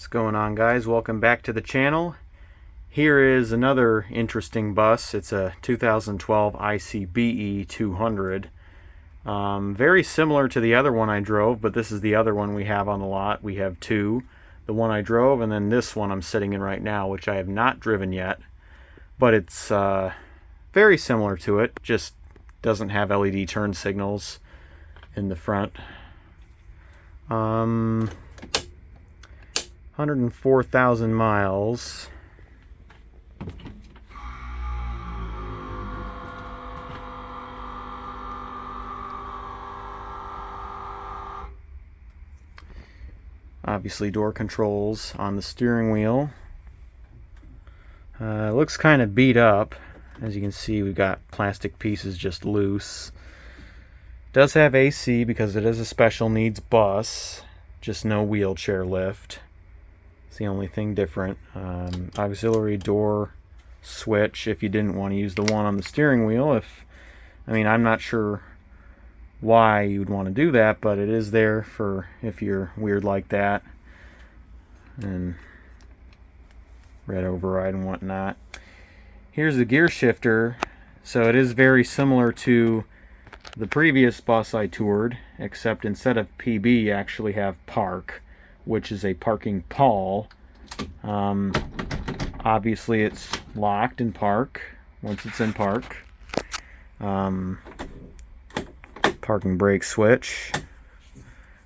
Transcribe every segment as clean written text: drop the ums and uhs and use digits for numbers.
What's going on, guys? Welcome back to the channel. Here is another interesting bus. It's a 2012 ICBE 200. Very similar to the other one I drove, but this is the other one we have on the lot. We have two. The one I drove and then this one I'm sitting in right now, which I have not driven yet. But it's very similar to it, just doesn't have LED turn signals in the front. 104,000 miles. Obviously door controls on the steering wheel. It looks kind of beat up. As you can see, we've got plastic pieces just loose. Does have AC because it is a special needs bus, just no wheelchair lift. It's the only thing different. Auxiliary door switch if you didn't want to use the one on the steering wheel. I'm not sure why you would want to do that, but it is there for if you're weird like that. And red override and whatnot. Here's the gear shifter. So it is very similar to the previous bus I toured, except instead of PB you actually have park, which is a parking pawl. Obviously it's locked in park once it's in park. Parking brake switch.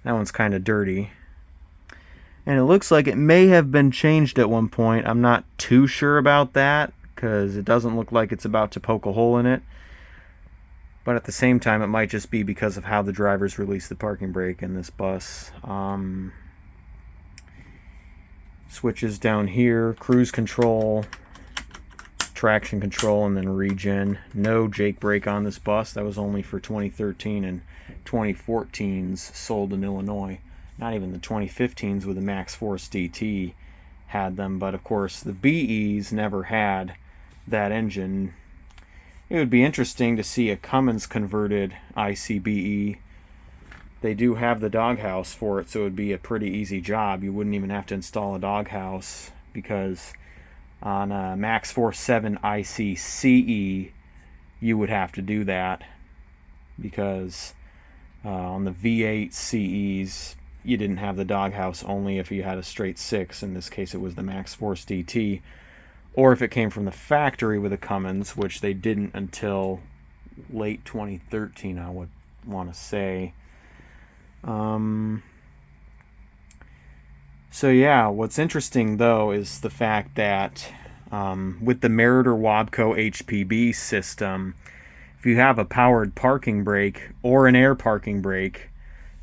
That one's kind of dirty. And it looks like it may have been changed at one point. I'm not too sure about that because it doesn't look like it's about to poke a hole in it. But at the same time, it might just be because of how the drivers release the parking brake in this bus. Switches down here, cruise control, traction control, and then regen. No Jake brake on this bus. That was only for 2013 and 2014s sold in Illinois. Not even the 2015s with the Max Force DT had them, but of course the BEs never had that engine. It would be interesting to see a Cummins converted ICBE. They do have the doghouse for it, so it would be a pretty easy job. You wouldn't even have to install a doghouse because on a Max Force 7 ICCE you would have to do that because on the V8 CEs you didn't have the doghouse only if you had a straight 6. In this case it was the Max Force DT. Or if it came from the factory with a Cummins, which they didn't until late 2013, I would want to say. So yeah, what's interesting though is the fact that with the Meritor Wabco HPB system, if you have a powered parking brake or an air parking brake,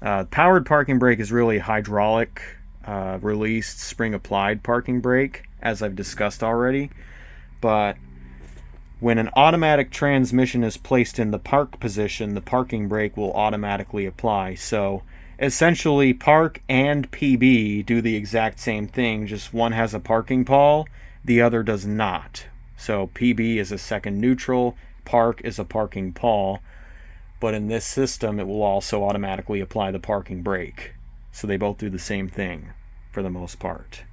powered parking brake is really hydraulic released spring applied parking brake, as I've discussed already. But when an automatic transmission is placed in the park position, the parking brake will automatically apply. So essentially park and PB do the exact same thing, just one has a parking pawl, the other does not. So PB is a second neutral, park is a parking pawl, but in this system it will also automatically apply the parking brake. So they both do the same thing for the most part.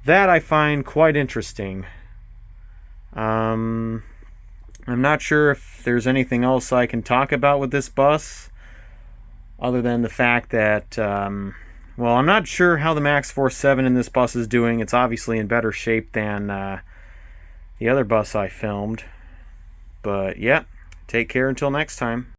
That I find quite interesting. I'm not sure if there's anything else I can talk about with this bus other than the fact that, well, I'm not sure how the Max Force 7 in this bus is doing. It's obviously in better shape than the other bus I filmed. But, yeah, take care until next time.